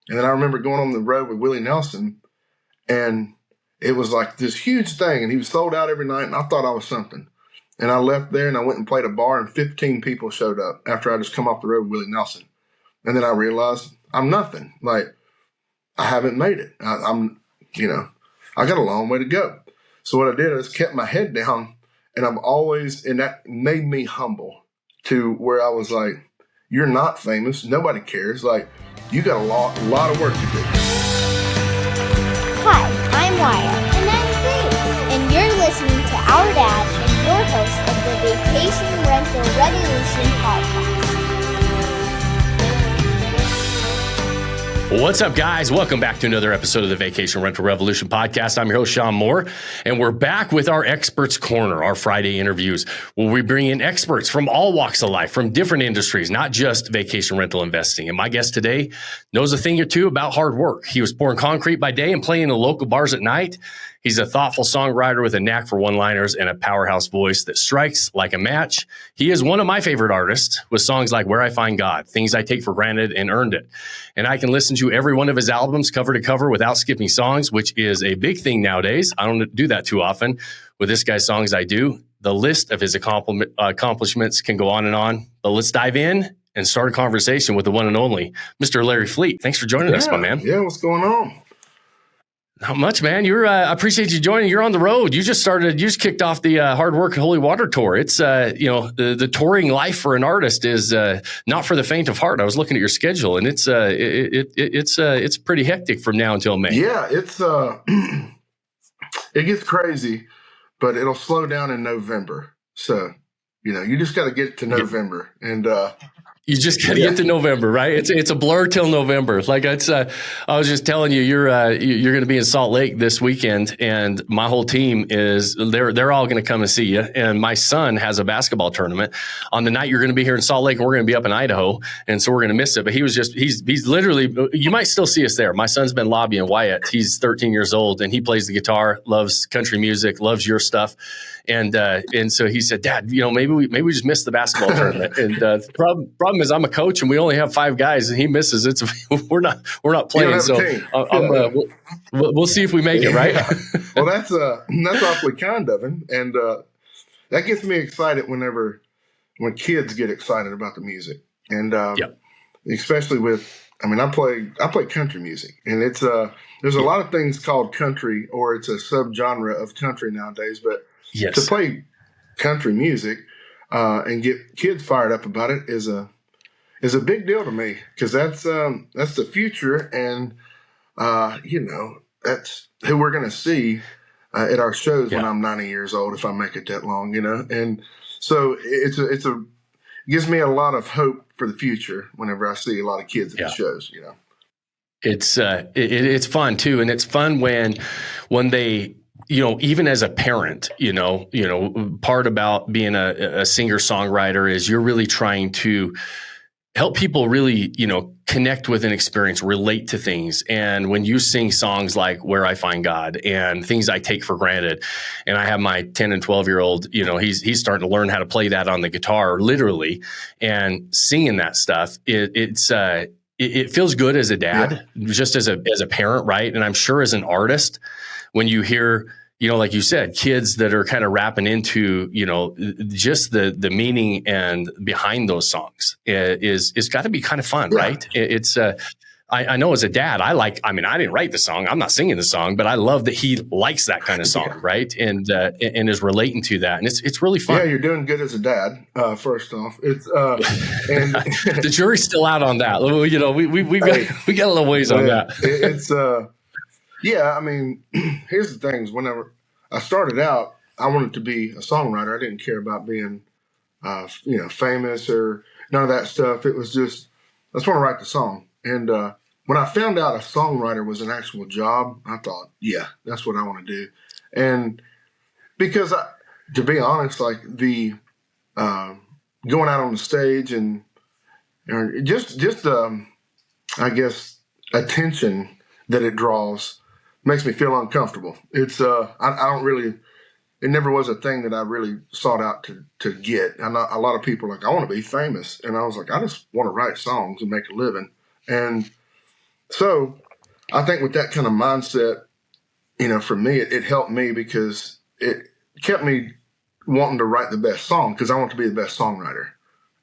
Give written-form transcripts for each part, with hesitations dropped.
And then I remember going on the road with Willie Nelson, and it was like this huge thing, and he was sold out every night, and I thought I was something. And I left there, and I went and played a bar, and 15 people showed up after I just come off the road with Willie Nelson. And then I realized I'm nothing. Like, I haven't made it. I'm I got a long way to go. So what I did is kept my head down, and and that made me humble to where I was like, you're not famous. Nobody cares. Like, you got a lot of work to do. Hi, I'm Wyatt. And I'm Grace. And you're listening to Our Dad and your host of the Vacation Rental Revolution podcast. What's up, guys? Welcome back to another episode of the Vacation Rental Revolution podcast. I'm your host, Shawn Moore, and we're back with our Experts Corner, our Friday interviews, where we bring in experts from all walks of life, from different industries, not just vacation rental investing. And my guest today knows a thing or two about hard work. He was pouring concrete by day and playing in the local bars at night. He's a thoughtful songwriter with a knack for one-liners and a powerhouse voice that strikes like a match. He is one of my favorite artists with songs like Where I Find God, Things I Take for Granted and Earned It. And I can listen to every one of his albums cover to cover without skipping songs, which is a big thing nowadays. I don't do that too often. With this guy's songs, I do. The list of his accomplishments can go on. But let's dive in and start a conversation with the one and only Mr. Larry Fleet. Thanks for joining us, my man. Yeah, what's going on? Not much, man. I appreciate you joining. You're on the road. You just kicked off the Hard Work Holy Water Tour. It's, the touring life for an artist is not for the faint of heart. I was looking at your schedule, and it's pretty hectic from now until May. Yeah, it's it gets crazy, but it'll slow down in November. So, you just got to get to November, and you just got to get to November, right? It's a blur till November. Like I was just telling you, you're going to be in Salt Lake this weekend, and my whole team they're all going to come and see you. And my son has a basketball tournament on the night you're going to be here in Salt Lake, and we're going to be up in Idaho, and so we're going to miss it. But he's literally, you might still see us there. My son's been lobbying Wyatt. He's 13 years old, and he plays the guitar, loves country music, loves your stuff. And so he said, Dad, maybe we just missed the basketball tournament. And the problem is I'm a coach and we only have 5 guys, and he misses it. So we're not playing. So we'll see if we make it, right? Well, that's awfully kind of him, and that gets me excited when kids get excited about the music, and especially I play country music, and it's there's a lot of things called country, or it's a subgenre of country nowadays, but yes, to play country music and get kids fired up about it is a big deal to me, because that's the future, and that's who we're going to see at our shows when I'm 90 years old, if I make it that long, and so it gives me a lot of hope for the future whenever I see a lot of kids at the shows. It's fun too, and it's fun when they, even as a parent, part about being a singer-songwriter is you're really trying to help people really, connect with an experience, relate to things. And when you sing songs like Where I Find God and Things I Take for Granted, and I have my 10 and 12-year-old, he's starting to learn how to play that on the guitar, literally, and singing that stuff, it feels good as a dad, just as a parent, right? And I'm sure as an artist, when you hear, like you said, kids that are kind of rapping into, just the meaning and behind those songs is got to be kind of fun, right? I know as a dad, I didn't write the song, I'm not singing the song, but I love that he likes that kind of song, right? And is relating to that, and it's really fun. Yeah, you're doing good as a dad. First off, it's and the jury's still out on that. We got a little ways on that. It's here's the things. Whenever I started out, I wanted to be a songwriter. I didn't care about being, famous or none of that stuff. It was just, I just want to write the song. And when I found out a songwriter was an actual job, I thought, yeah, that's what I want to do. And because, to be honest, like the going out on the stage and just I guess attention that it draws makes me feel uncomfortable. It's I don't really, it never was a thing that I really sought out to get. And a lot of people are like, I want to be famous, and I was like, I just want to write songs and make a living. And So I think with that kind of mindset, for me, it helped me because it kept me wanting to write the best song because I want to be the best songwriter.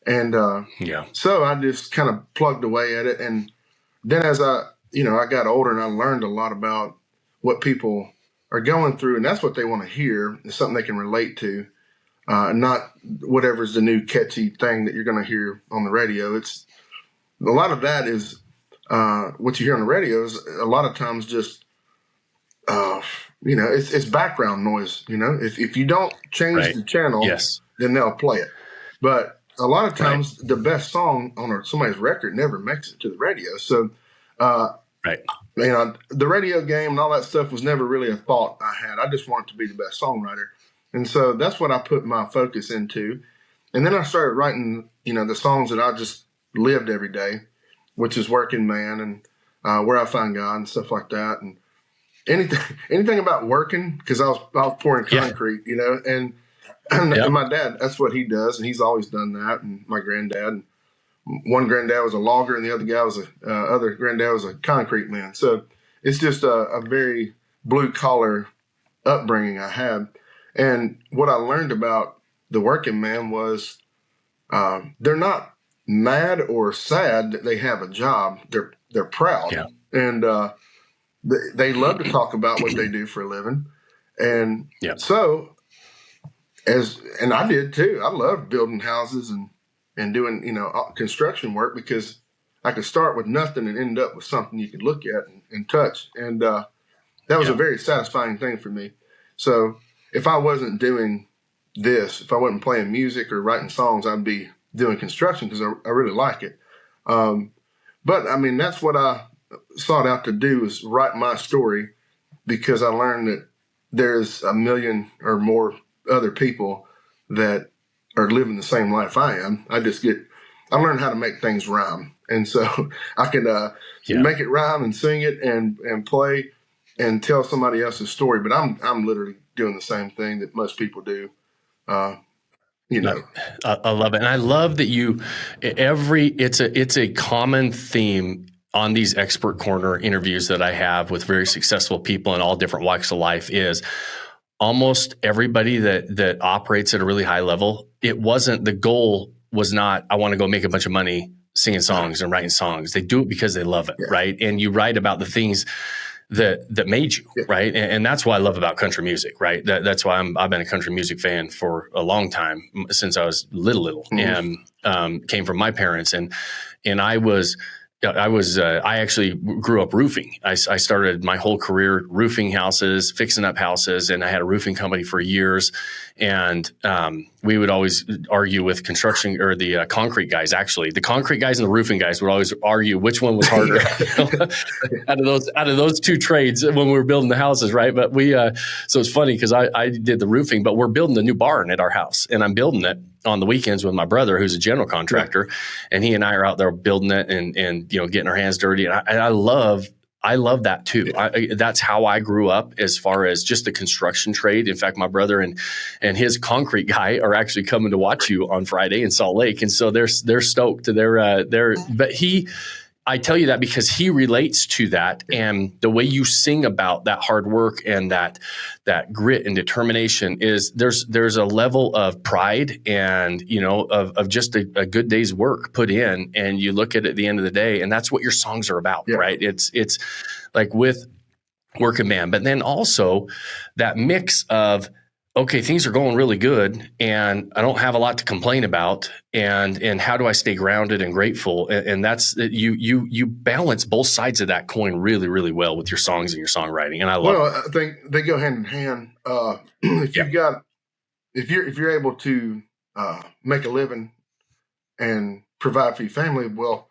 And Yeah. so I just kind of plugged away at it. And then as I got older and I learned a lot about what people are going through, and that's what they want to hear, is something they can relate to, not whatever's the new catchy thing that you're going to hear on the radio. It's a lot of that is what you hear on the radio is a lot of times just it's background noise. If you don't change Right. the channel, Yes. then they'll play it. But a lot of Right. times, the best song on somebody's record never makes it to the radio. So, uh, Right. the radio game and all that stuff was never really a thought I had. I just wanted to be the best songwriter, and so that's what I put my focus into. And then I started writing, the songs that I just lived every day, which is Working Man and Where I Find God and stuff like that, and anything about working, because I was pouring Yeah. concrete, and Yep. my dad, that's what he does, and he's always done that. And my granddad, and one granddad was a logger, and the other granddad was a concrete man. So it's just a very blue collar upbringing I had. And what I learned about the working man was they're not mad or sad that they have a job. They're proud, Yeah. and they love to talk about what they do for a living. And Yep. so and I did too. I loved building houses and doing construction work because I could start with nothing and end up with something you could look at and touch. And that was a Yeah. very satisfying thing for me. So if I wasn't doing this, if I wasn't playing music or writing songs, I'd be doing construction because I really like it. But I mean, that's what I sought out to do, is write my story, because I learned that there's a million or more other people that are living the same life I am. I learned how to make things rhyme. And so I can Yeah. make it rhyme and sing it and play and tell somebody else's story. But I'm literally doing the same thing that most people do. I love it. And I love that it's a common theme on these expert corner interviews that I have with very successful people in all different walks of life, is almost everybody that operates at a really high level. The goal was not, I want to go make a bunch of money singing songs and writing songs. They do it because they love it. Yeah. Right. And you write about the things that made you, Yeah. right? And that's what I love about country music, right? That's why I've been a country music fan for a long time, since I was little, Mhm. and came from my parents, and I actually grew up roofing. I started my whole career roofing houses, fixing up houses, and I had a roofing company for years. And we would always argue with construction, or the concrete guys. Actually, the concrete guys and the roofing guys would always argue which one was harder out of those two trades when we were building the houses, right? But so it's funny because I did the roofing, but we're building a new barn at our house, and I'm building it on the weekends with my brother, who's a general contractor, and he and I are out there building it and getting our hands dirty. And I love that too. That's how I grew up as far as just the construction trade. In fact, my brother and his concrete guy are actually coming to watch you on Friday in Salt Lake, and so they're stoked. I tell you that because he relates to that, and the way you sing about that hard work and that grit and determination is there's a level of pride and of just a good day's work put in, and you look at it at the end of the day, and that's what your songs are about, right? It's like with Working Man, but then also that mix of, okay, things are going really good and I don't have a lot to complain about. And how do I stay grounded and grateful? And that's you balance both sides of that coin really, really well with your songs and your songwriting. And I love it. I think they go hand in hand. If you're able to make a living and provide for your family, well,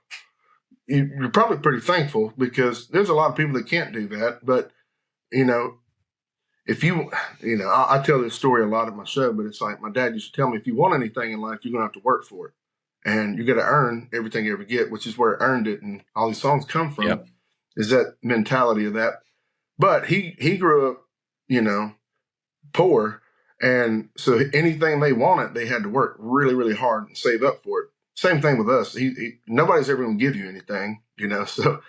you're probably pretty thankful, because there's a lot of people that can't do that. But if I tell this story a lot at my show, but it's like my dad used to tell me, if you want anything in life, you're going to have to work for it. And you got to earn everything you ever get, which is where Earned It and all these songs come from, is that mentality of that. But he grew up, poor. And so anything they wanted, they had to work really, really hard and save up for it. same thing with us. Nobody's ever going to give you anything, So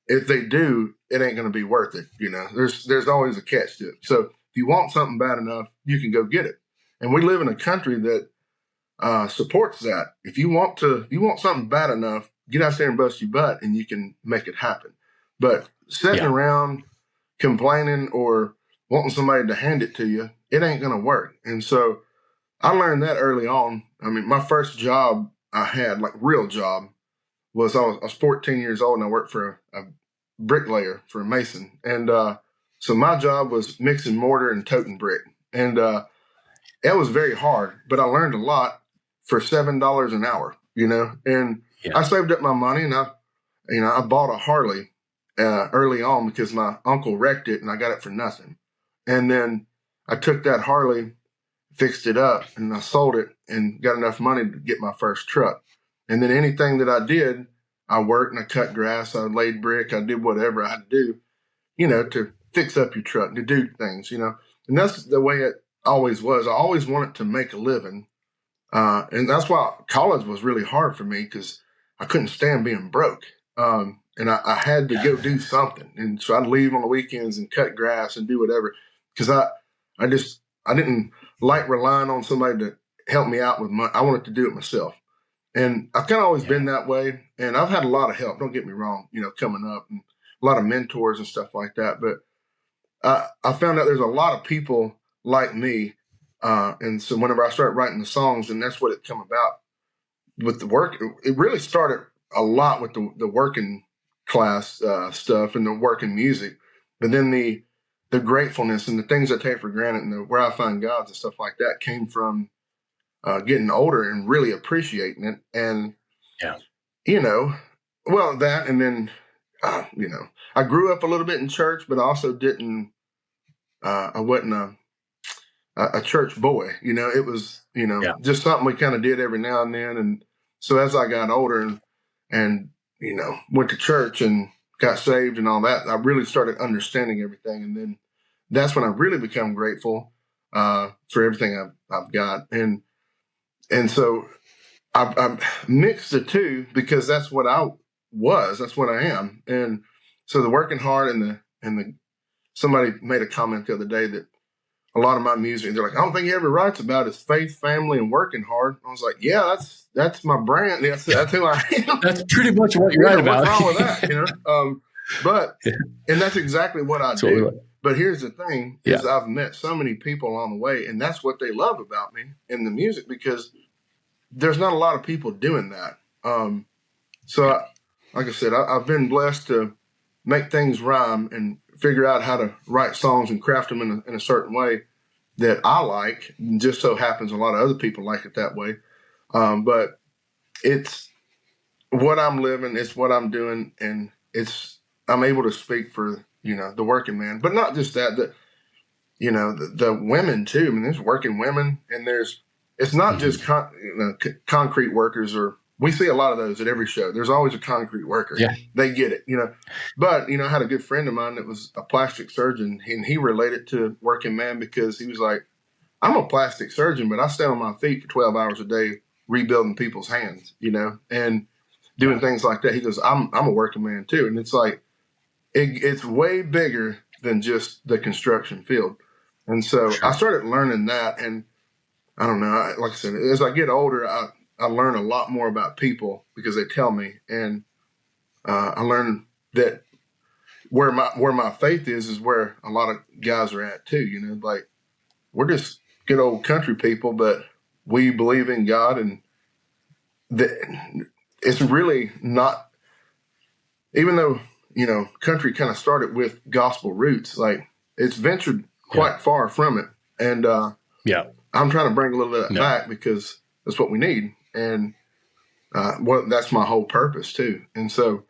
if they do, it ain't going to be worth it. There's always a catch to it. So if you want something bad enough, you can go get it. And we live in a country that supports that. If you want something bad enough, get out there and bust your butt, and you can make it happen. But sitting around complaining or wanting somebody to hand it to you, it ain't going to work. And so I learned that early on. I mean, my first job I had, like real job, was I was 14 years old, and I worked for a bricklayer, for a mason. And so my job was mixing mortar and toting brick. And it was very hard, but I learned a lot for $7 an hour, And I saved up my money, and I bought a Harley early on because my uncle wrecked it, and I got it for nothing. And then I took that Harley, fixed it up, and I sold it and got enough money to get my first truck. And then anything that I did, I worked and I cut grass, I laid brick, I did whatever I had to do, to fix up your truck, to do things, And that's the way it always was. I always wanted to make a living. And that's why college was really hard for me, because I couldn't stand being broke. And I had to go do something. And so I'd leave on the weekends and cut grass and do whatever, because I didn't like relying on somebody to help me out with money. I wanted to do it myself. And I've kind of always been that way. And I've had a lot of help, don't get me wrong, coming up, and a lot of mentors and stuff like that. But I found out there's a lot of people like me. And so whenever I started writing the songs, and that's what it come about with the work, it really started a lot with the working class stuff and the working music. But then the gratefulness and the things I take for granted and where I find God and stuff like that came from getting older and really appreciating it. And, that, and then, I grew up a little bit in church, but I also I wasn't a church boy, it was, just something we kind of did every now and then. And so as I got older and went to church and got saved and all that, I really started understanding everything. And then that's when I really become grateful for everything I've got. And so I mixed the two, because that's what I was. That's what I am. And so the working hard and the somebody made a comment the other day that a lot of my music, they're like, I don't think he ever writes about his faith, family, and working hard. I was like, yeah, that's my brand. That's who I am. That's pretty much what you write about. What's wrong with that? And that's exactly what I do. But here's the thing, is I've met so many people along the way, and that's what they love about me in the music, because there's not a lot of people doing that. So like I said, I've been blessed to make things rhyme and figure out how to write songs and craft them in a certain way that I like. And just so happens a lot of other people like it that way. But it's what I'm living, it's what I'm doing, and I'm able to speak for, the working man. But not just that, the women too. I mean, there's working women, and it's not just concrete workers, or we see a lot of those at every show. There's always a concrete worker. Yeah. They get it, But, I had a good friend of mine that was a plastic surgeon, and he related to working man, because he was like, I'm a plastic surgeon, but I stand on my feet for 12 hours a day rebuilding people's hands, and doing things like that. He goes, I'm a working man too. And it's like, it's way bigger than just the construction field. And so I started learning that. And I don't know, like I said, as I get older, I learn a lot more about people because they tell me. And I learned that where my faith is where a lot of guys are at too, like we're just good old country people, but we believe in God, and it's really not, even though, country kind of started with gospel roots, like it's ventured quite far from it. And I'm trying to bring a little bit of that back, because that's what we need. And that's my whole purpose too. And so,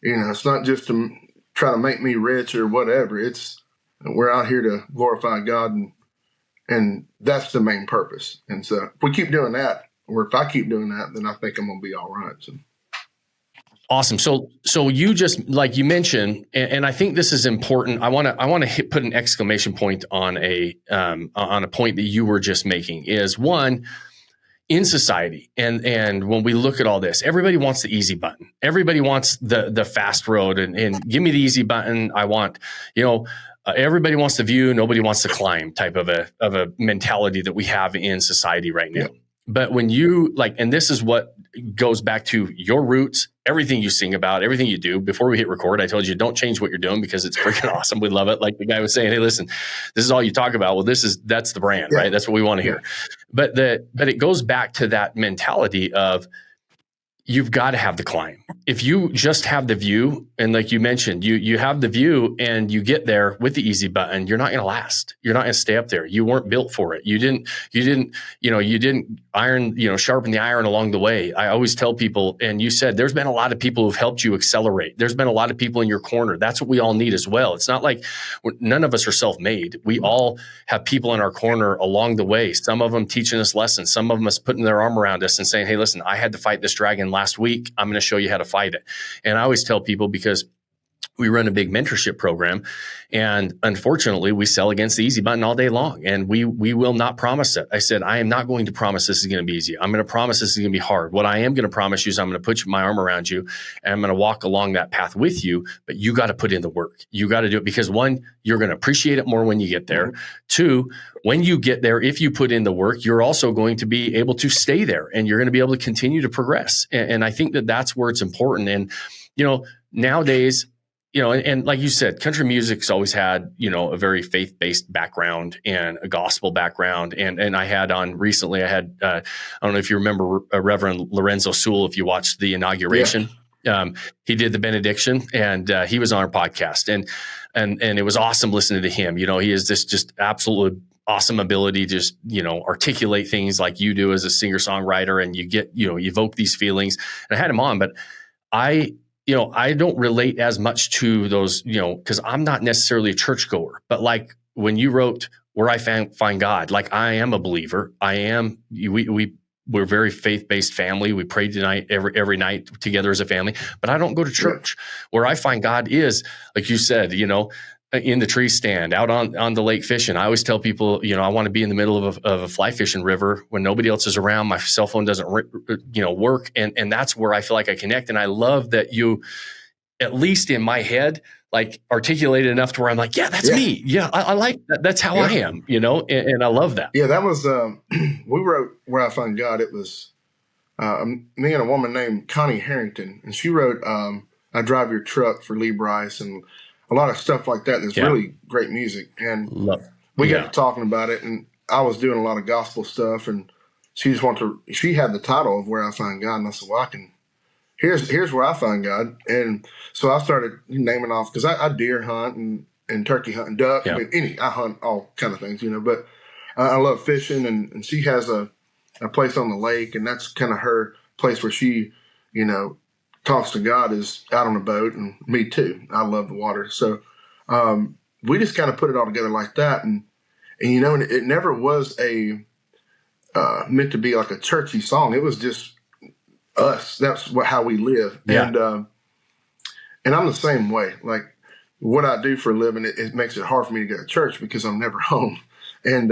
it's not just to try to make me rich or whatever. We're out here to glorify God, and that's the main purpose. And so if we keep doing that, or if I keep doing that, then I think I'm going to be all right. So. Awesome. So you just, like you mentioned, and I think this is important. I want to put an exclamation point on a point that you were just making. Is one, in society, and when we look at all this, everybody wants the easy button. Everybody wants the fast road, and give me the easy button. I want, everybody wants the view. Nobody wants to climb type of a mentality that we have in society right now. Yeah. But when you and this is what goes back to your roots, everything you sing about, everything you do. Before we hit record, I told you, don't change what you're doing because it's freaking awesome. We love it. Like the guy was saying, hey, listen, this is all you talk about. Well, that's the brand, Yeah. right? That's what we want to hear. But it goes back to that mentality of, you've got to have the climb. If you just have the view, and like you mentioned, you have the view and you get there with the easy button, you're not going to last. You're not going to stay up there. You weren't built for it. You didn't iron, sharpen the iron along the way. I always tell people, and you said, there's been a lot of people who've helped you accelerate. There's been a lot of people in your corner. That's what we all need as well. It's not like none of us are self-made. We all have people in our corner along the way. Some of them teaching us lessons. Some of them is putting their arm around us and saying, hey, listen, I had to fight this dragon last week. I'm going to show you how to fight it. And I always tell people, because we run a big mentorship program, and unfortunately we sell against the easy button all day long, and we will not promise it. I said, I am not going to promise this is going to be easy. I'm going to promise this is going to be hard. What I am going to promise you is I'm going to put my arm around you and I'm going to walk along that path with you, but you got to put in the work. You got to do it, because one, you're going to appreciate it more when you get there. Two, when you get there, if you put in the work, you're also going to be able to stay there, and you're going to be able to continue to progress. And I think that that's where it's important. And, nowadays, and like you said, country music's always had, a very faith-based background and a gospel background. And I had recently, I don't know if you remember Reverend Lorenzo Sewell, if you watched the inauguration. Yeah. He did the benediction, and he was on our podcast, and it was awesome listening to him. He has this just absolute awesome ability to just, articulate things like you do as a singer-songwriter, and you get, evoke these feelings. And I had him on, but I don't relate as much to those, because I'm not necessarily a churchgoer, but like when you wrote Where I Find God, like I am a believer. We're a very faith-based family. We pray tonight every night together as a family, but I don't go to church. Yeah. Where I find God is, like you said, in the tree stand, out on the lake fishing. I always tell people, I want to be in the middle of a fly fishing river when nobody else is around. My cell phone doesn't, work. And that's where I feel like I connect. And I love that you, at least in my head, like articulated enough to where I'm like, yeah, that's me. Yeah. I like that. That's how I am, and I love that. Yeah. That was, we wrote Where I Find God. It was me and a woman named Connie Harrington. And she wrote, I Drive Your Truck for Lee Brice, and a lot of stuff like that. There's really great music. And we got to talking about it, and I was doing a lot of gospel stuff, and she had the title of Where I Find God. And I said, well, here's where I find God. And so I started naming off, because I deer hunt and turkey hunt and duck. Yeah. I hunt all kind of things, but I love fishing, and she has a place on the lake, and that's kind of her place where she, talks to God, is out on a boat, and me too. I love the water. So we just kind of put it all together like that. And it never was meant to be like a churchy song. It was just us. That's how we live. Yeah. And I'm the same way. Like what I do for a living, it makes it hard for me to go to church because I'm never home. And,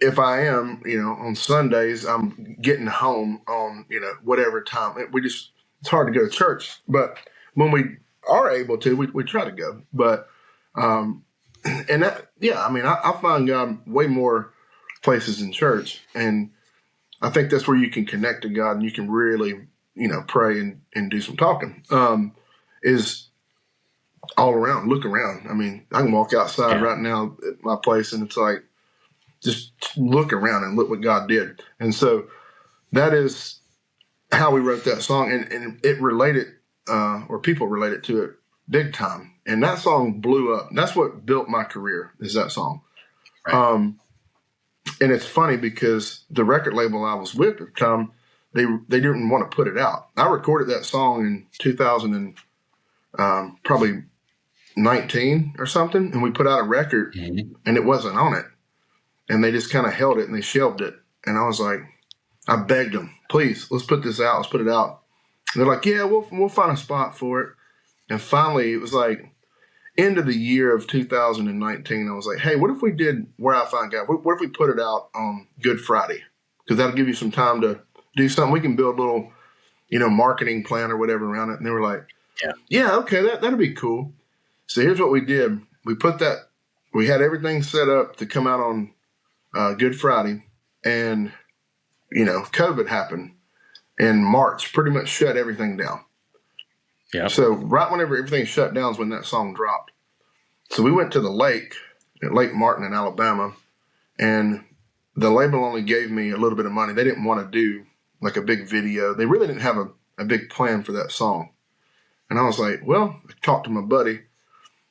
if I am, on Sundays, I'm getting home on, whatever time. It's hard to go to church. But when we are able to, we try to go. But, I find God way more places in church. And I think that's where you can connect to God, and you can really, pray and do some talking, is all around. Look around. I mean, I can walk outside right now at my place, and it's like, just look around and look what God did. And so that is how we wrote that song. And it related, or people related to it big time. And that song blew up. That's what built my career, is that song. Right. And it's funny because the record label I was with at the time, they didn't want to put it out. I recorded that song in 2000 and probably 19 or something. And we put out a record, and it wasn't on it. And they just kind of held it and they shelved it. And I was like, I begged them, please, let's put this out. Let's put it out. And they're like, yeah, we'll find a spot for it. And finally, it was like end of the year of 2019. I was like, hey, what if we did Where I Find God? What if we put it out on Good Friday? because that'll give you some time to do something. We can build a little, marketing plan or whatever around it. And they were like, yeah, okay, that'll be cool. So here's what we did. We had everything set up to come out on Good Friday, and, COVID happened in March, pretty much shut everything down. Yeah. So right whenever everything shut down is when that song dropped. So we went to the lake at Lake Martin in Alabama, and the label only gave me a little bit of money. They didn't want to do like a big video. They really didn't have a big plan for that song. And I was like, well, I talked to my buddy.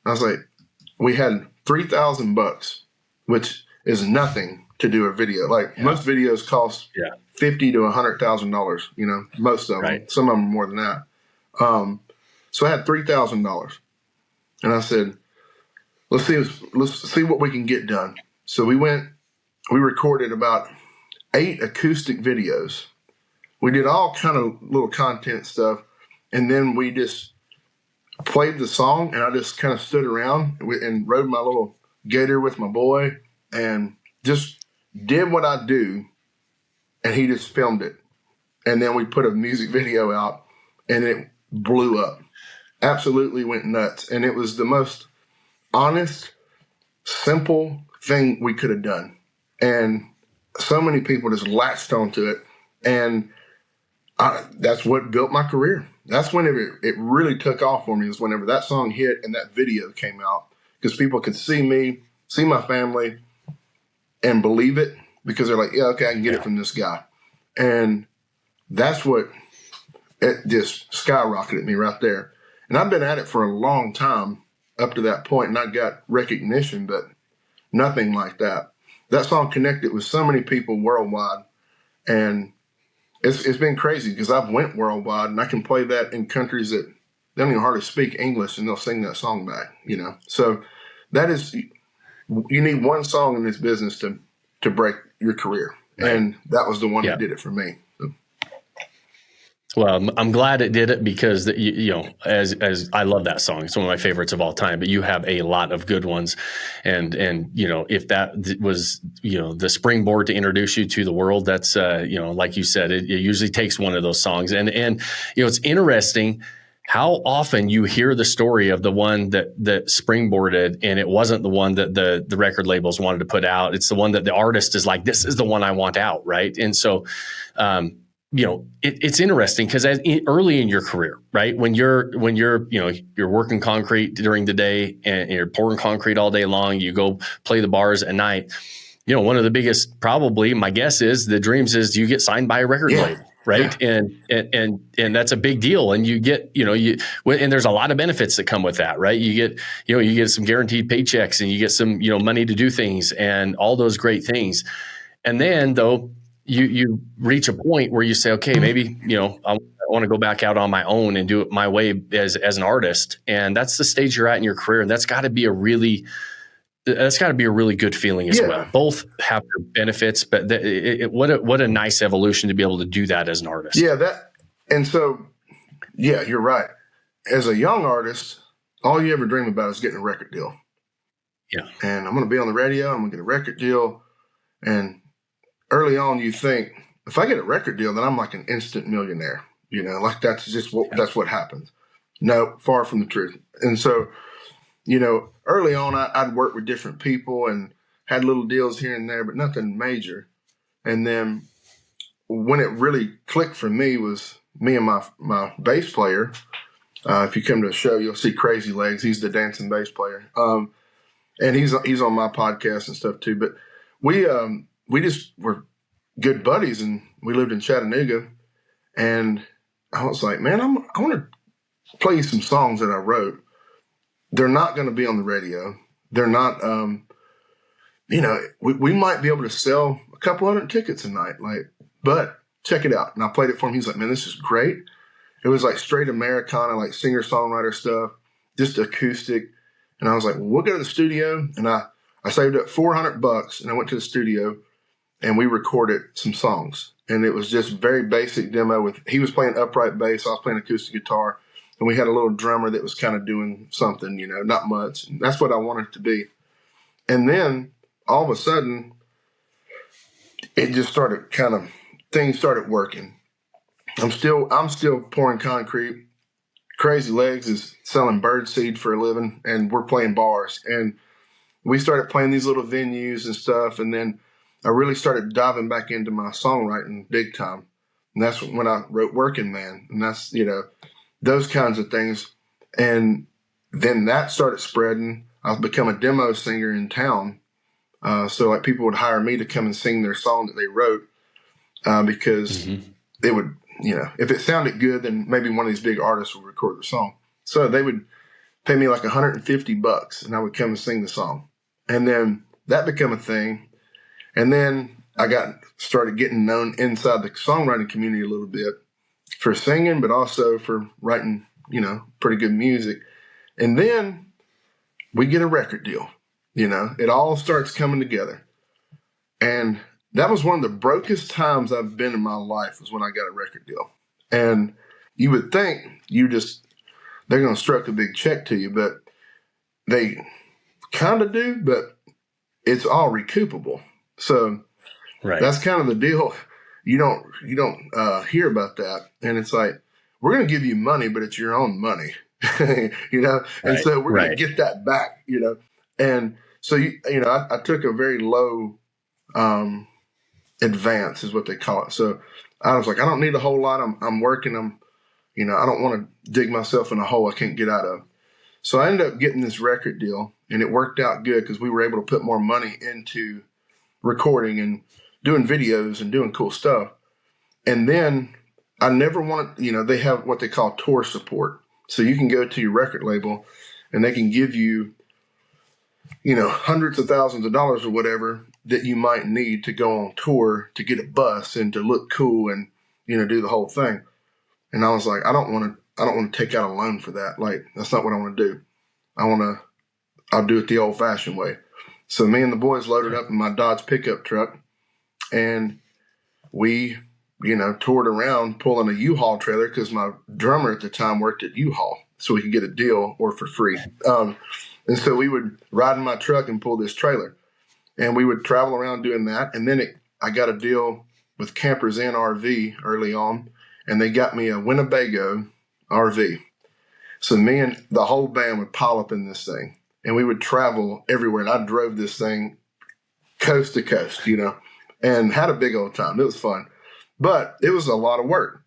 I was like, we had $3,000, which is nothing to do a video. Like most videos cost $50,000 to $100,000, most of them. Some of them more than that. So I had $3,000, and I said, let's see what we can get done. So we recorded about 8 acoustic videos. We did all kind of little content stuff, and then we just played the song, and I just kind of stood around and rode my little gator with my boy and just did what I do, and he just filmed it. And then we put a music video out, and it blew up. Absolutely went nuts. And it was the most honest, simple thing we could have done. And so many people just latched onto it. And that's what built my career. That's whenever it really took off for me, is whenever that song hit and that video came out, because people could see me, see my family, and believe it, because they're like, yeah, okay, I can get it from this guy. And that's what it just skyrocketed me right there. And I've been at it for a long time up to that point, and I got recognition, but nothing like that. That song connected with so many people worldwide, and it's been crazy because I've went worldwide, and I can play that in countries that they don't even hardly speak English, and they'll sing that song back, So that is, you need one song in this business to break your career. Right. And that was the one that did it for me. So. Well, I'm glad it did it, because as I love that song. It's one of my favorites of all time, but you have a lot of good ones. And if that was, the springboard to introduce you to the world, that's, like you said, it usually takes one of those songs. And it's interesting how often you hear the story of the one that springboarded, and it wasn't the one that the record labels wanted to put out. It's the one that the artist is like, this is the one I want out. Right. And so, it's interesting because early in your career, right, when you're you're working concrete during the day and you're pouring concrete all day long, you go play the bars at night. One of the biggest, probably my guess is, the dreams is you get signed by a record label, right? Yeah. And that's a big deal. And you get, and there's a lot of benefits that come with that, right? You get some guaranteed paychecks, and you get some, money to do things and all those great things. And then though, you reach a point where you say, okay, maybe, I want to go back out on my own and do it my way as an artist. And that's the stage you're at in your career. And that's got to be a really good feeling as well. Both have their benefits, but what a nice evolution to be able to do that as an artist. You're right. As a young artist, all you ever dream about is getting a record deal. Yeah. And I'm going to be on the radio. I'm going to get a record deal. And early on, you think, if I get a record deal, then I'm like an instant millionaire. Like that's just that's what happens. No, far from the truth. And so, early on, I'd work with different people and had little deals here and there, but nothing major. And then when it really clicked for me was me and my bass player. If you come to a show, you'll see Crazy Legs. He's the dancing bass player. And he's on my podcast and stuff too. But we just were good buddies, and we lived in Chattanooga. And I was like, man, I want to play you some songs that I wrote. They're not going to be on the radio. They're not, we might be able to sell a couple hundred tickets a night, but check it out. And I played it for him. He's like, man, this is great. It was like straight Americana, like singer-songwriter stuff, just acoustic. And I was like, well, we'll go to the studio. And I saved up $400, and I went to the studio, and we recorded some songs. And it was just very basic demo he was playing upright bass, I was playing acoustic guitar, and we had a little drummer that was kind of doing something, not much. And that's what I wanted it to be. And then all of a sudden, it just started things started working. I'm still pouring concrete. Crazy Legs is selling bird seed for a living, and we're playing bars. And we started playing these little venues and stuff. And then I really started diving back into my songwriting big time. And that's when I wrote Working Man. And that's, those kinds of things. And then that started spreading. I've become a demo singer in town. So like people would hire me to come and sing their song that they wrote because they would, if it sounded good, then maybe one of these big artists would record the song. So they would pay me like $150 and I would come and sing the song. And then that became a thing. And then I started getting known inside the songwriting community a little bit for singing, but also for writing, pretty good music. And then we get a record deal. It all starts coming together. And that was one of the brokest times I've been in my life was when I got a record deal. And you would think they're going to stroke a big check to you, but they kind of do, but it's all recoupable. So that's kind of the deal. You don't hear about that. And it's like, we're going to give you money, but it's your own money, and so we're going to get that back, And so, I took a very low advance is what they call it. So I was like, I don't need a whole lot. I'm working. I don't want to dig myself in a hole I can't get out of. So I ended up getting this record deal, and it worked out good because we were able to put more money into recording and doing videos and doing cool stuff. And then I never wanted, they have what they call tour support. So you can go to your record label and they can give you, hundreds of thousands of dollars or whatever that you might need to go on tour to get a bus and to look cool and, do the whole thing. And I was like, I don't want to take out a loan for that. Like, that's not what I want to do. I'll do it the old fashioned way. So me and the boys loaded up in my Dodge pickup truck and we, toured around pulling a U-Haul trailer because my drummer at the time worked at U-Haul so we could get a deal or for free. And so we would ride in my truck and pull this trailer and we would travel around doing that. And then I got a deal with Campers Inn RV early on, and they got me a Winnebago RV. So me and the whole band would pile up in this thing and we would travel everywhere. And I drove this thing coast to coast, and had a big old time. It was fun, but it was a lot of work.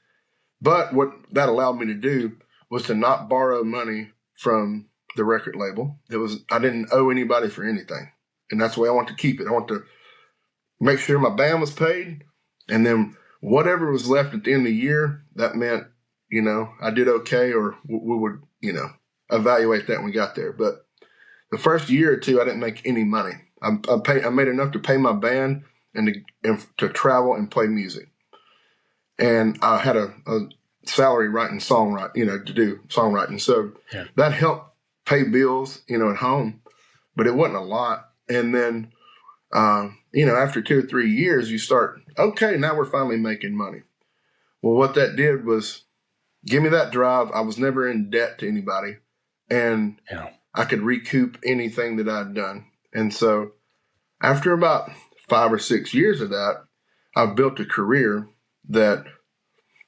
But what that allowed me to do was to not borrow money from the record label. I didn't owe anybody for anything. And that's the way I want to keep it. I want to make sure my band was paid. And then whatever was left at the end of the year, that meant, I did okay, or we would, evaluate that when we got there. But the first year or two, I didn't make any money. I made enough to pay my band and to travel and play music. And I had a salary writing to do songwriting. So that helped pay bills, at home, but it wasn't a lot. And then, after 2 or 3 years, you start, okay, now we're finally making money. Well, what that did was give me that drive. I was never in debt to anybody, and I could recoup anything that I'd done. And so after about 5 or 6 years of that, I've built a career that,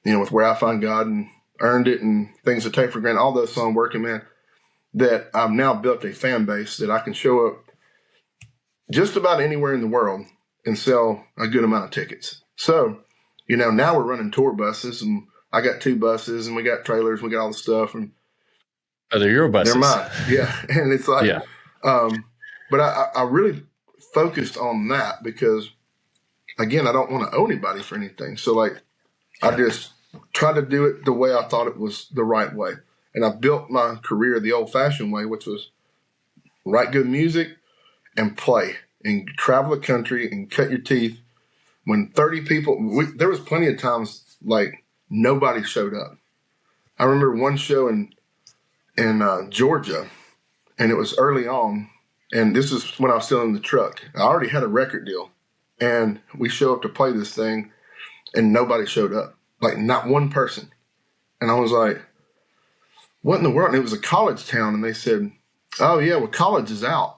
with Where I Find God and Earned It and Things I Take for Granted, all those songs, Working Man, that I've now built a fan base that I can show up just about anywhere in the world and sell a good amount of tickets. So, now we're running tour buses, and I got 2 buses and we got trailers, we got all the stuff. And they're your buses. They're mine. Yeah. And it's like, but I really focused on that because, again, I don't want to owe anybody for anything. So I just tried to do it the way I thought it was the right way. And I built my career the old fashioned way, which was write good music and play and travel the country and cut your teeth. When 30 people, there was plenty of times like nobody showed up. I remember one show in Georgia, and it was early on, and this is when I was still in the truck. I already had a record deal, and we show up to play this thing, and nobody showed up, like not one person. And I was like, what in the world? And it was a college town, and they said, oh, yeah, well, college is out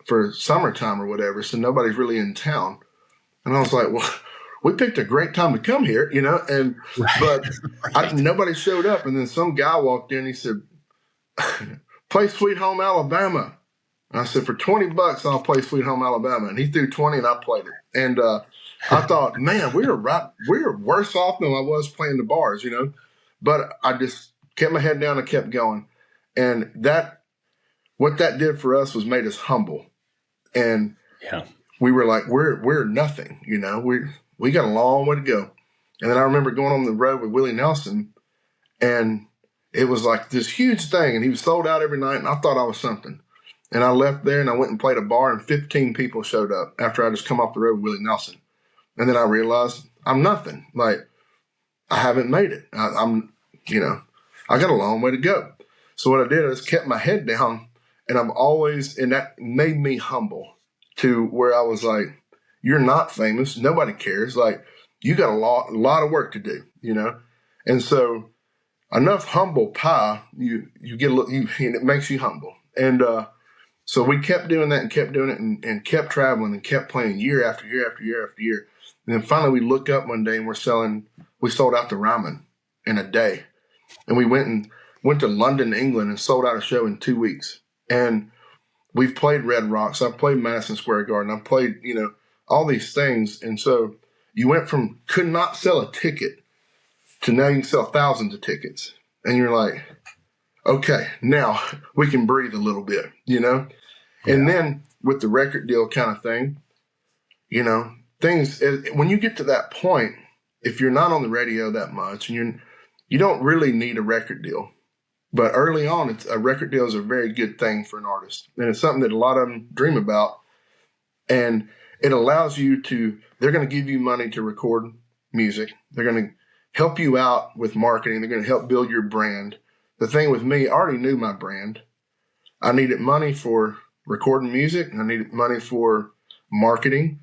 for summertime or whatever, so nobody's really in town. And I was like, well, we picked a great time to come here, and, but nobody showed up. And then some guy walked in, he said, play Sweet Home Alabama. And I said, for $20, I'll play Sweet Home Alabama. And he threw 20 and I played it. And I thought, man, we were worse off than I was playing the bars, but I just kept my head down and kept going. And what that did for us was made us humble. And we were like, we're nothing, we got a long way to go. And then I remember going on the road with Willie Nelson, and it was like this huge thing, and he was sold out every night, and I thought I was something. And I left there and I went and played a bar, and 15 people showed up after I just come off the road with Willie Nelson. And then I realized I'm nothing. Like, I haven't made it. I got a long way to go. So what I did is kept my head down, and and that made me humble to where I was like, you're not famous. Nobody cares. Like, you got a lot of work to do, And so enough humble pie, you get a little, and it makes you humble. And, so we kept doing that and kept doing it and kept traveling and kept playing year after year after year after year. And then finally we look up one day and we sold out the Ryman in a day. And we went to London, England, and sold out a show in 2 weeks. And we've played Red Rocks. I've played Madison Square Garden. I've played, all these things. And so you went from could not sell a ticket to now you can sell thousands of tickets. And you're like, okay, now we can breathe a little bit, And then with the record deal kind of thing, things, when you get to that point, if you're not on the radio that much, and you don't really need a record deal. But early on, a record deal is a very good thing for an artist. And it's something that a lot of them dream about. And it allows you they're going to give you money to record music. They're going to help you out with marketing. They're going to help build your brand. The thing with me, I already knew my brand. I needed money for recording music. I needed money for marketing.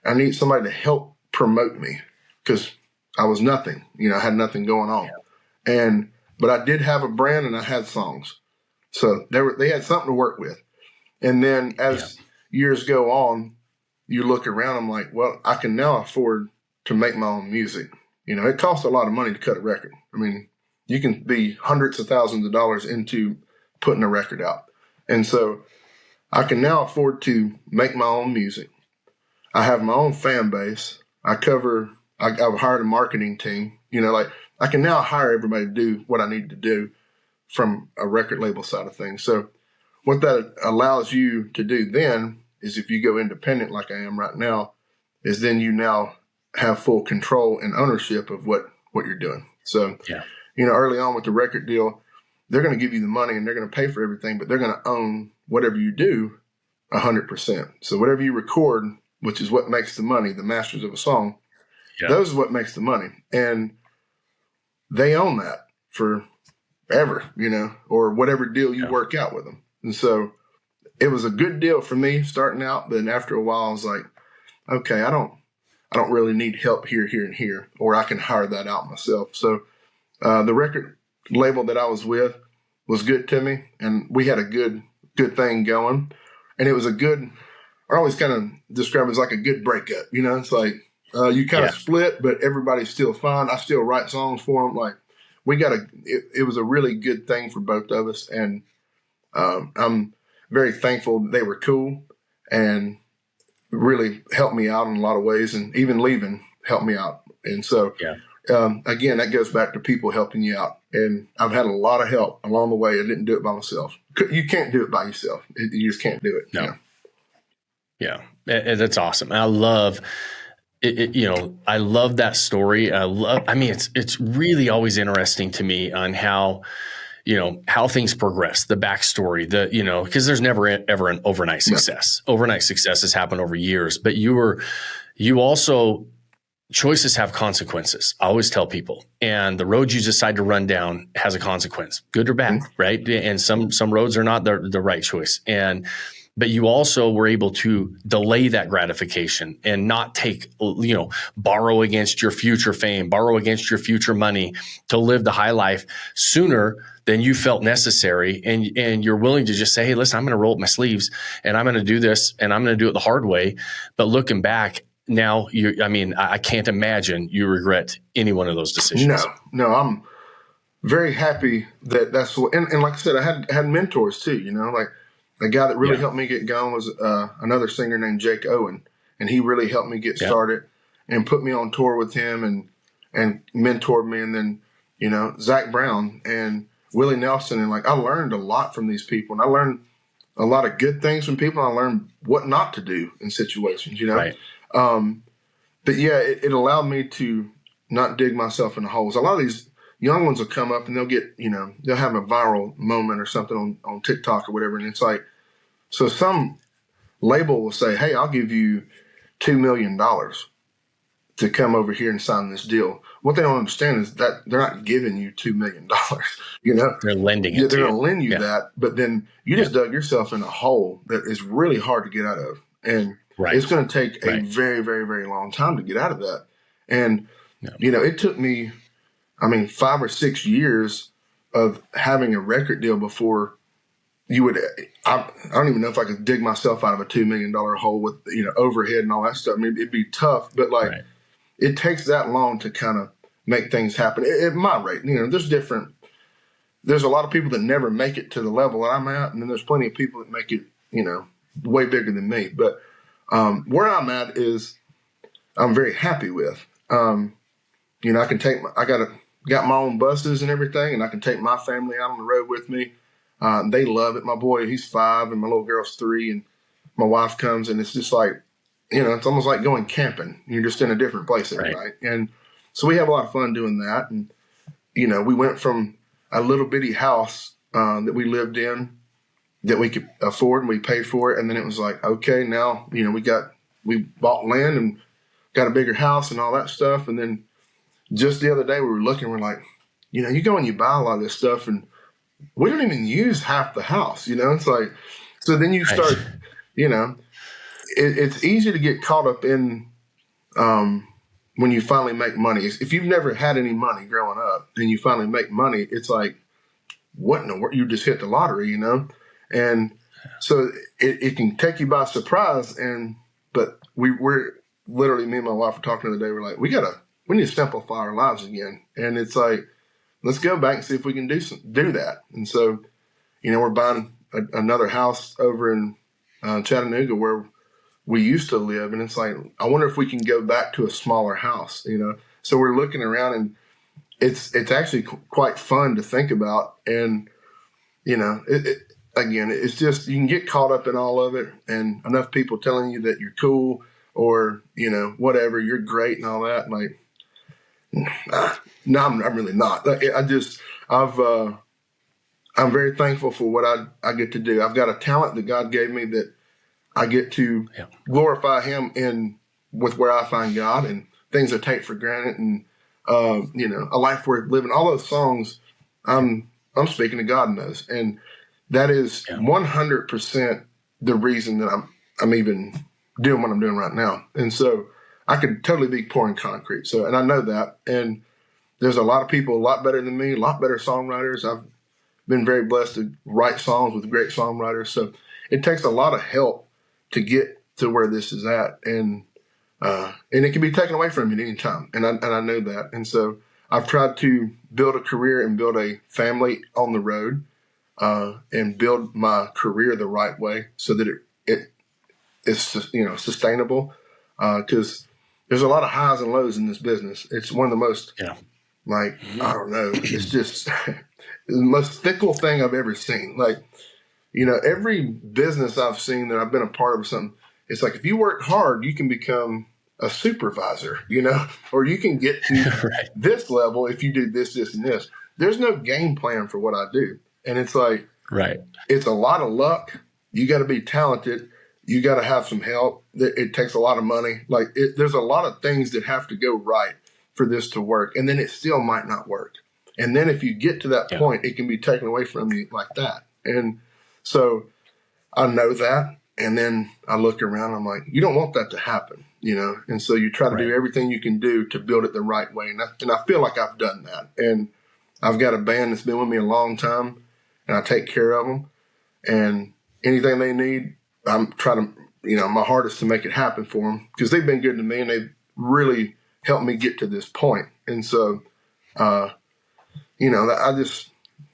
I needed somebody to help promote me because I was nothing. I had nothing going on. But I did have a brand and I had songs. So they had something to work with. And then as years go on, you look around, I'm like, well, I can now afford to make my own music. It costs a lot of money to cut a record. I mean, you can be hundreds of thousands of dollars into putting a record out. And so I can now afford to make my own music. I have my own fan base. I've hired a marketing team. I can now hire everybody to do what I need to do from a record label side of things. So what that allows you to do then is if you go independent like I am right now, is then you now have full control and ownership of what you're doing. So, early on with the record deal, they're going to give you the money and they're going to pay for everything, but they're going to own whatever you do 100%. So whatever you record, which is what makes the money, the masters of a song, those is what makes the money. And they own that forever, or whatever deal you work out with them. And so it was a good deal for me starting out. But then after a while, I was like, okay, I don't really need help here, and here, or I can hire that out myself. So the record label that I was with was good to me, and we had a good thing going. And it was I always kind of describe it as like a good breakup. It's like you kind of split, but everybody's still fine. I still write songs for them. Like it was a really good thing for both of us. And I'm very thankful that they were cool and really helped me out in a lot of ways, and even leaving helped me out. And so, again, that goes back to people helping you out. And I've had a lot of help along the way. I didn't do it by myself. You can't do it by yourself. You just can't do it. No. Yeah. That's awesome. I love it. I love that story. It's really always interesting to me on how things progress, the backstory, because there's never ever an overnight success. Overnight success has happened over years, but you also, choices have consequences. I always tell people, and the road you decide to run down has a consequence, good or bad, right? And some roads are not the right choice. But you also were able to delay that gratification and not borrow against your future fame, borrow against your future money to live the high life sooner than you felt necessary. And you're willing to just say, hey, listen, I'm going to roll up my sleeves and I'm going to do this and I'm going to do it the hard way. But looking back, now? I can't imagine you regret any one of those decisions. No, I'm very happy that that's what, and like I said, I had mentors too, like the guy that really helped me get going was another singer named Jake Owen, and he really helped me get started and put me on tour with him and mentored me. And then, Zach Brown and Willie Nelson. And I learned a lot from these people, and I learned a lot of good things from people. I learned what not to do in situations, Right. But yeah, it allowed me to not dig myself in the holes. A lot of these young ones will come up and they'll get, they'll have a viral moment or something on TikTok or whatever. And it's like, so some label will say, hey, I'll give you $2 million to come over here and sign this deal. What they don't understand is that they're not giving you $2 million, They're lending it. They're going to lend you that, but then you just dug yourself in a hole that is really hard to get out of. And it's going to take a very, very, very long time to get out of that. And, it took me, 5 or 6 years of having a record deal before you would, I don't even know if I could dig myself out of a $2 million hole with, overhead and all that stuff. It'd be tough, but it takes that long to kind of make things happen at my rate. There's a lot of people that never make it to the level that I'm at. And then there's plenty of people that make it, way bigger than me. But where I'm at is I'm very happy with. I can take got my own buses and everything, and I can take my family out on the road with me. They love it. My boy, he's 5, and my little girl's 3, and my wife comes, and it's just like, it's almost like going camping. You're just in a different place every night. And so we have a lot of fun doing that. And, we went from a little bitty house that we lived in that we could afford, and we paid for it. And then it was like, okay, now, we bought land and got a bigger house and all that stuff. And then just the other day we were looking, we're like, you go and you buy a lot of this stuff and we don't even use half the house, it's like, so then you start, it's easy to get caught up in, when you finally make money. If you've never had any money growing up and you finally make money, it's like, what in the world? You just hit the lottery, And so it can take you by surprise. But we're literally, me and my wife were talking the other day. We're like, we need to simplify our lives again. And it's like, let's go back and see if we can do that. And so, we're buying another house over in Chattanooga where we used to live. And it's like, I wonder if we can go back to a smaller house, So we're looking around, and it's actually quite fun to think about. And, again, it's just, you can get caught up in all of it, and enough people telling you that you're cool or, whatever, you're great and all that. Like, no, I'm really not. I'm very thankful for what I get to do. I've got a talent that God gave me that I get to glorify Him with where I find God, and things I take for granted, and a life worth living. All those songs, I'm speaking to God in those, and that is 100% the reason that I'm even doing what I'm doing right now. And so I could totally be pouring concrete. So, and I know that. And there's a lot of people a lot better than me, a lot better songwriters. I've been very blessed to write songs with great songwriters. So it takes a lot of help to get to where this is at. And it can be taken away from you at any time. And I know that. And so I've tried to build a career and build a family on the road, and build my career the right way so that it is, sustainable. Cause there's a lot of highs and lows in this business. It's one of the most, I don't know, it's just the most fickle thing I've ever seen. Like, every business I've seen that I've been a part of or something, it's like, if you work hard, you can become a supervisor, or you can get to this level if you do this, this, and this. There's no game plan for what I do. And it's like, it's a lot of luck. You got to be talented. You got to have some help. It takes a lot of money. There's a lot of things that have to go right for this to work. And then it still might not work. And then if you get to that point, it can be taken away from you like that. And so I know that. And then I look around, I'm like, you don't want that to happen, And so you try to do everything you can do to build it the right way. And I feel like I've done that. And I've got a band that's been with me a long time, and I take care of them. And anything they need, I'm trying to my hardest to make it happen for them because they've been good to me and they've really helped me get to this point. And so,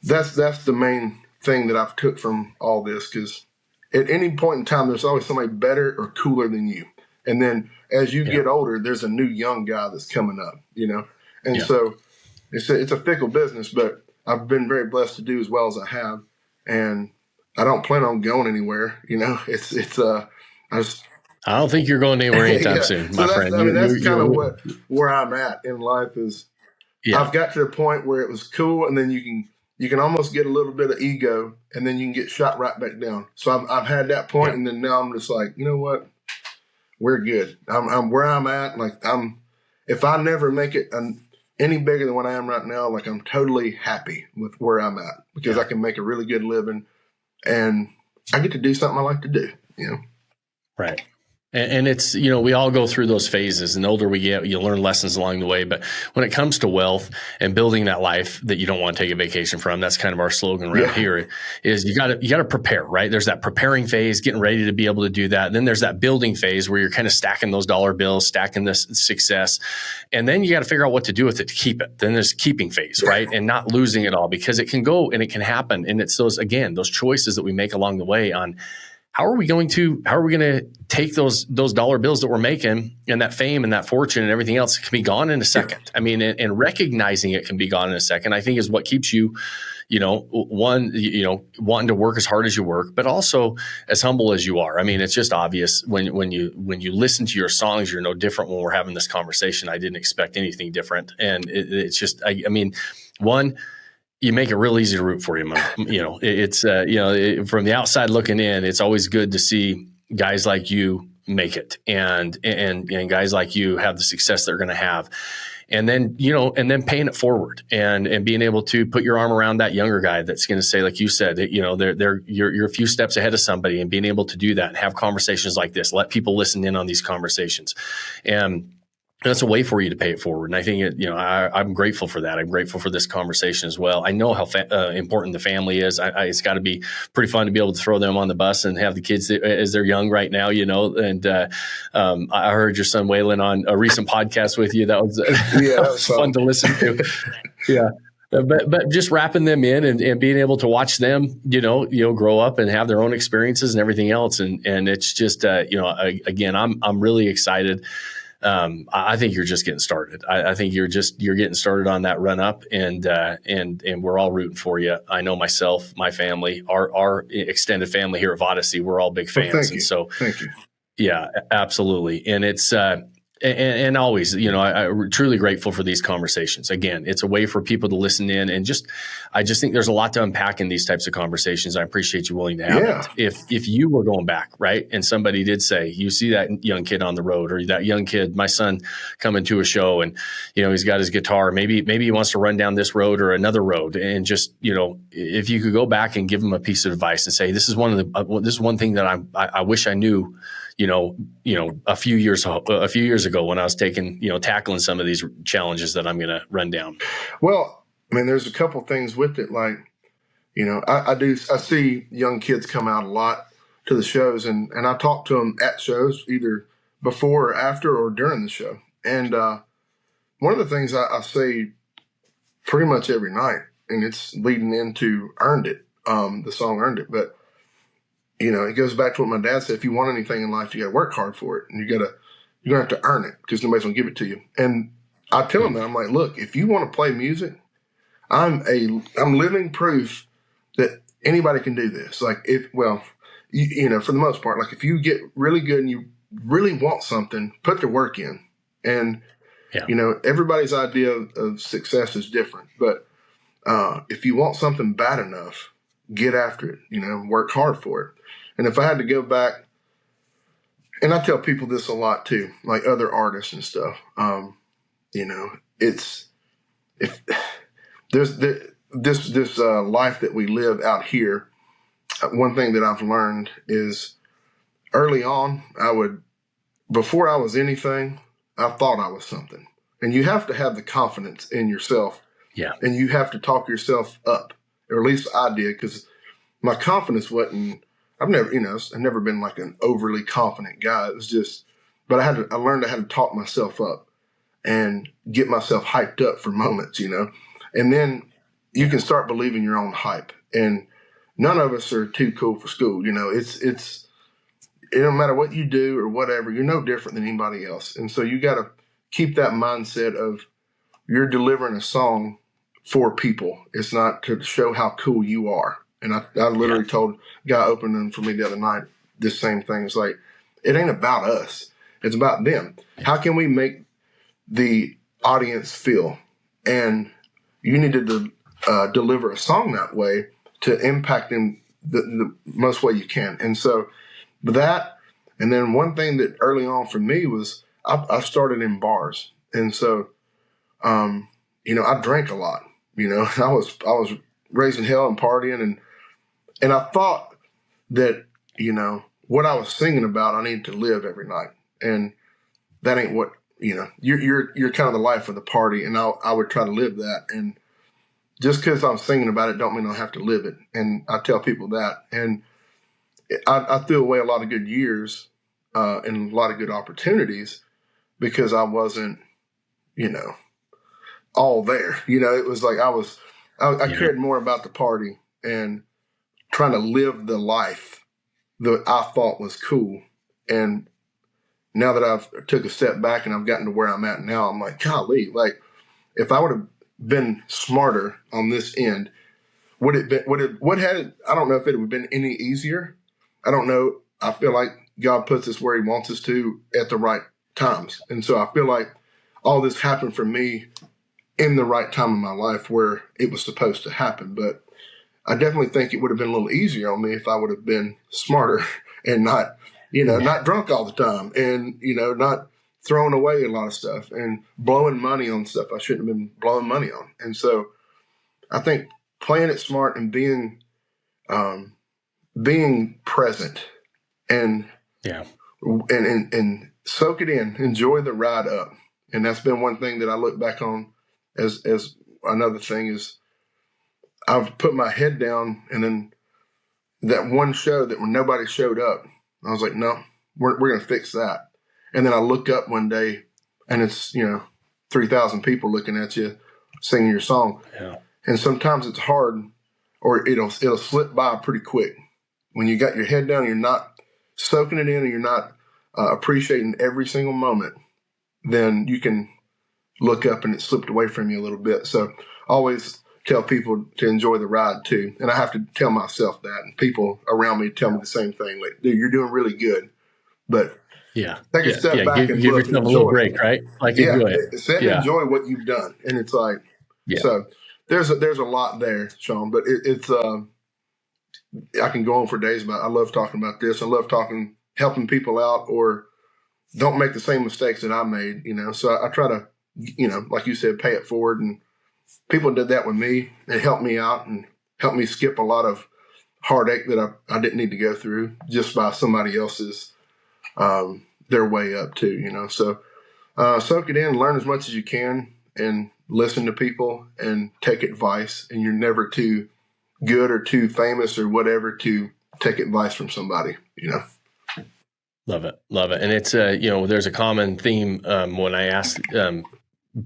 that's the main thing that I've took from all this, because at any point in time, there's always somebody better or cooler than you. And then as you get older, there's a new young guy that's coming up, And so it's a fickle business, but I've been very blessed to do as well as I have. And I don't plan on going anywhere. I don't think you're going anywhere anytime soon, my friend. That's kind of where I'm at in life is I've got to the point where it was cool, and then you can almost get a little bit of ego, and then you can get shot right back down. So I've had that point, and then now I'm just like, you know what? We're good. I'm where I'm at. Like if I never make it any bigger than what I am right now, like I'm totally happy with where I'm at because I can make a really good living, and I get to do something I like to do. Right. And it's, we all go through those phases, and the older we get, you learn lessons along the way. But when it comes to wealth and building that life that you don't want to take a vacation from, that's kind of our slogan around here is you got to prepare, right? There's that preparing phase, getting ready to be able to do that. And then there's that building phase where you're kind of stacking those dollar bills, stacking this success. And then you got to figure out what to do with it to keep it. Then there's keeping phase, right? And not losing it all, because it can go and it can happen. And it's those choices that we make along the way on how are we going to take those dollar bills that we're making and that fame and that fortune and everything else can be gone in a second. I mean, and recognizing it can be gone in a second, I think is what keeps you, wanting to work as hard as you work, but also as humble as you are. I mean, it's just obvious when you listen to your songs, you're no different when we're having this conversation. I didn't expect anything different. And it's just, one, you make it real easy to root for you, man. It's from the outside looking in, it's always good to see guys like you make it, and guys like you have the success they're going to have, and then paying it forward and being able to put your arm around that younger guy that's going to say, like you said, you're a few steps ahead of somebody, and being able to do that and have conversations like this, let people listen in on these conversations, and that's a way for you to pay it forward. And I think I'm grateful for that. I'm grateful for this conversation as well. I know how important the family is. It's got to be pretty fun to be able to throw them on the bus and have the kids as they're young right now, And I heard your son Waylon on a recent podcast with you. That was, that was fun to listen to. Yeah. But just wrapping them in and being able to watch them, grow up and have their own experiences and everything else. And it's just, again, I'm really excited. I think you're just getting started. I think you're getting started on that run up, and we're all rooting for you. I know myself, my family, our extended family here at Odyssey, we're all big fans. Thank you. Yeah, absolutely. And it's, and always, I'm truly grateful for these conversations. Again, it's a way for people to listen in, and I just think there's a lot to unpack in these types of conversations. I appreciate you willing to have it. If you were going back, right, and somebody did say, you see that young kid on the road, or that young kid, my son, coming to a show, and he's got his guitar, maybe he wants to run down this road or another road, and just if you could go back and give him a piece of advice and say, this is one thing that I wish I knew. A few years ago when I was tackling some of these challenges that I'm going to run down. Well, there's a couple things with it. Like, I see young kids come out a lot to the shows, and I talk to them at shows either before or after or during the show. And one of the things I say pretty much every night, and it's leading into Earned It, the song Earned It, but it goes back to what my dad said. If you want anything in life, you got to work hard for it, and you're going to have to earn it because nobody's going to give it to you. And I tell them that, I'm like, look, if you want to play music, I'm living proof that anybody can do this. Like for the most part, like if you get really good and you really want something, put the work in. And, everybody's idea of success is different. But if you want something bad enough, get after it, work hard for it. And if I had to go back, and I tell people this a lot too, like other artists and stuff, it's if there's this life that we live out here. One thing that I've learned is early on, before I was anything, I thought I was something, and you have to have the confidence in yourself, and you have to talk yourself up, or at least I did, because my confidence wasn't I've never been like an overly confident guy. It was just, but I learned how to talk myself up and get myself hyped up for moments, and then you can start believing your own hype. And none of us are too cool for school. It don't matter what you do or whatever, you're no different than anybody else. And so you got to keep that mindset of you're delivering a song for people. It's not to show how cool you are. And I literally told a guy opening for me the other night this same thing. It's like, it ain't about us. It's about them. How can we make the audience feel? And you need to deliver a song that way to impact them the most way you can. And so that, and then one thing that early on for me was I started in bars. And so, I drank a lot, I was raising hell and partying, and I thought that, what I was singing about, I needed to live every night. And that ain't what, you're kind of the life of the party. And I would try to live that. And just because I'm singing about it, don't mean I have to live it. And I tell people that. And I threw away a lot of good years and a lot of good opportunities because I wasn't, all there. It was like I cared more about the party and trying to live the life that I thought was cool. And now that I've took a step back and I've gotten to where I'm at now, I'm like, golly, like if I would have been smarter on this end, I don't know if it would have been any easier. I don't know. I feel like God puts us where he wants us to at the right times. And so I feel like all this happened for me in the right time in my life where it was supposed to happen. But I definitely think it would have been a little easier on me if I would have been smarter and not, not drunk all the time and, not throwing away a lot of stuff and blowing money on stuff I shouldn't have been blowing money on. And so I think playing it smart and being present and soak it in, enjoy the ride up. And that's been one thing that I look back on as another thing is I've put my head down, and then that one show that when nobody showed up, I was like, no, we're going to fix that. And then I look up one day and it's, 3,000 people looking at you singing your song. Yeah. And sometimes it's hard or it'll slip by pretty quick. When you got your head down, you're not soaking it in and you're not appreciating every single moment, then you can look up and it slipped away from you a little bit. So always tell people to enjoy the ride too. And I have to tell myself that, and people around me tell me the same thing. Like, dude, you're doing really good, but take a step back and give look yourself and a little break, right? Like enjoy it. Enjoy what you've done. And it's like, so there's a lot there, Shawn, but it's I can go on for days about it. I love talking about this. I love helping people out or don't make the same mistakes that I made, So I try to, like you said, pay it forward. And people did that with me. It helped me out and helped me skip a lot of heartache that I didn't need to go through just by somebody else's, their way up too, So soak it in, learn as much as you can and listen to people and take advice. And you're never too good or too famous or whatever to take advice from somebody, Love it. And it's, there's a common theme when I ask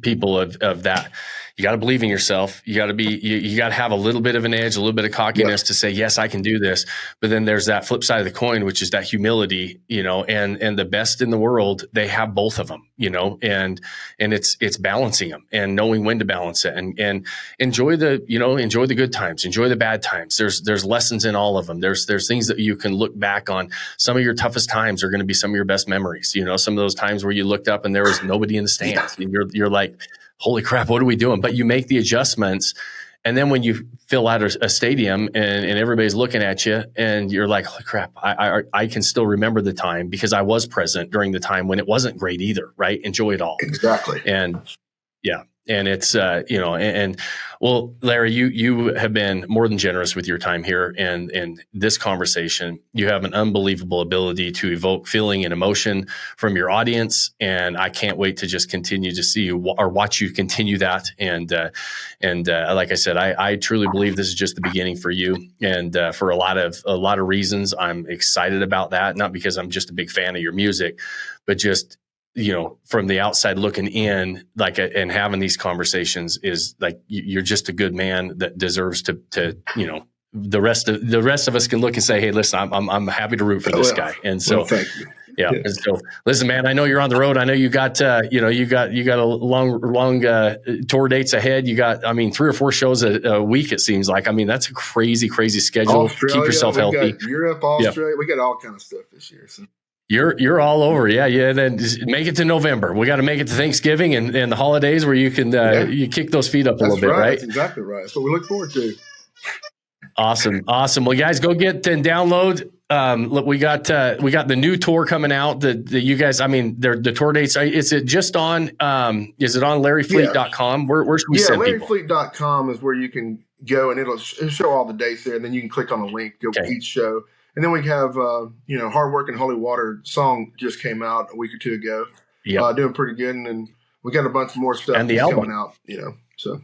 people of that. You got to believe in yourself. You got to you got to have a little bit of an edge, a little bit of cockiness to say, yes, I can do this. But then there's that flip side of the coin, which is that humility, and the best in the world, they have both of them, and it's balancing them and knowing when to balance it and enjoy the good times, enjoy the bad times. There's lessons in all of them. There's things that you can look back on. Some of your toughest times are going to be some of your best memories. Some of those times where you looked up and there was nobody in the stands. And you're like, holy crap, what are we doing? But you make the adjustments. And then when you fill out a stadium and everybody's looking at you and you're like, holy crap, I can still remember the time because I was present during the time when it wasn't great either, right? Enjoy it all. Exactly. And And it's, well, Larry, you have been more than generous with your time here and this conversation. You have an unbelievable ability to evoke feeling and emotion from your audience. And I can't wait to just continue to see you or watch you continue that. And like I said, I truly believe this is just the beginning for you. And for a lot of reasons, I'm excited about that. Not because I'm just a big fan of your music, but just, from the outside looking in, like, and having these conversations is like, you're just a good man that deserves to, the rest of us can look and say, hey, listen, I'm happy to root for this guy. And so, thank you. Yeah. And so, listen, man, I know you're on the road. I know you got, you got a long tour dates ahead. You got, 3 or 4 shows a week. It seems like, that's a crazy schedule. Australia, keep yourself healthy. Got Europe, Australia, We got all kind of stuff this year. So. You're all over. Yeah. Then just make it to November. We got to make it to Thanksgiving and the holidays where you can, you kick those feet up a little bit, right? That's exactly right. That's what we look forward to. Awesome. Well, guys, go get and download. Look, we got the new tour coming out. The you guys, the tour dates. Is it just on? Is it on LarryFleet.com? Where should we send people? LarryFleet.com is where you can go, and it'll show all the dates there, and then you can click on the link, go to each show. And then we have, Hard Work and Holy Water song just came out a week or 2 ago. Yeah, doing pretty good, and then we got a bunch more stuff and the album coming out. So.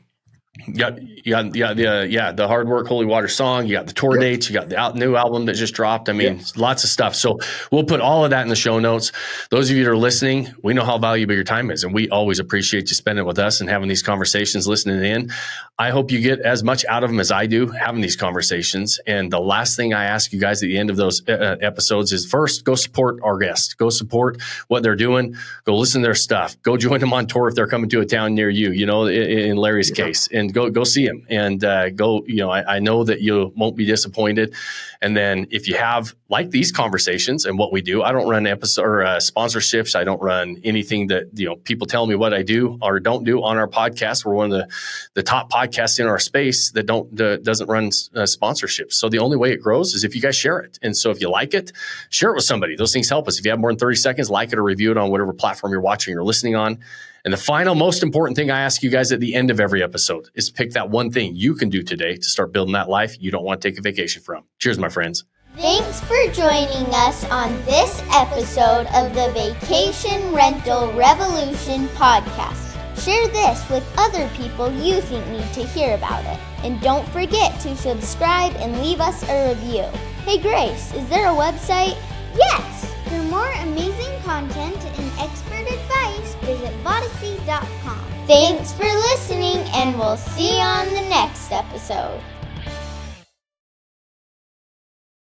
The Hard Work, Holy Water song. You got the tour dates. You got the new album that just dropped. Lots of stuff. So we'll put all of that in the show notes. Those of you that are listening, we know how valuable your time is, and we always appreciate you spending it with us and having these conversations, listening in. I hope you get as much out of them as I do having these conversations. And the last thing I ask you guys at the end of those episodes is, first, go support our guests. Go support what they're doing. Go listen to their stuff. Go join them on tour if they're coming to a town near you, in Larry's case. And go see him and go, I know that you won't be disappointed. And then if you have like these conversations and what we do, I don't run sponsorships. I don't run anything that, people tell me what I do or don't do on our podcast. We're one of the top podcasts in our space that doesn't run sponsorships. So the only way it grows is if you guys share it. And so if you like it, share it with somebody. Those things help us. If you have more than 30 seconds, like it or review it on whatever platform you're watching or listening on. And the final, most important thing I ask you guys at the end of every episode is pick that one thing you can do today to start building that life you don't want to take a vacation from. Cheers, my friends. Thanks for joining us on this episode of the Vacation Rental Revolution podcast. Share this with other people you think need to hear about it. And don't forget to subscribe and leave us a review. Hey Grace, is there a website? Yes! For more amazing content and expert advice, visit Vodacy.com. Thanks for listening, and we'll see you on the next episode.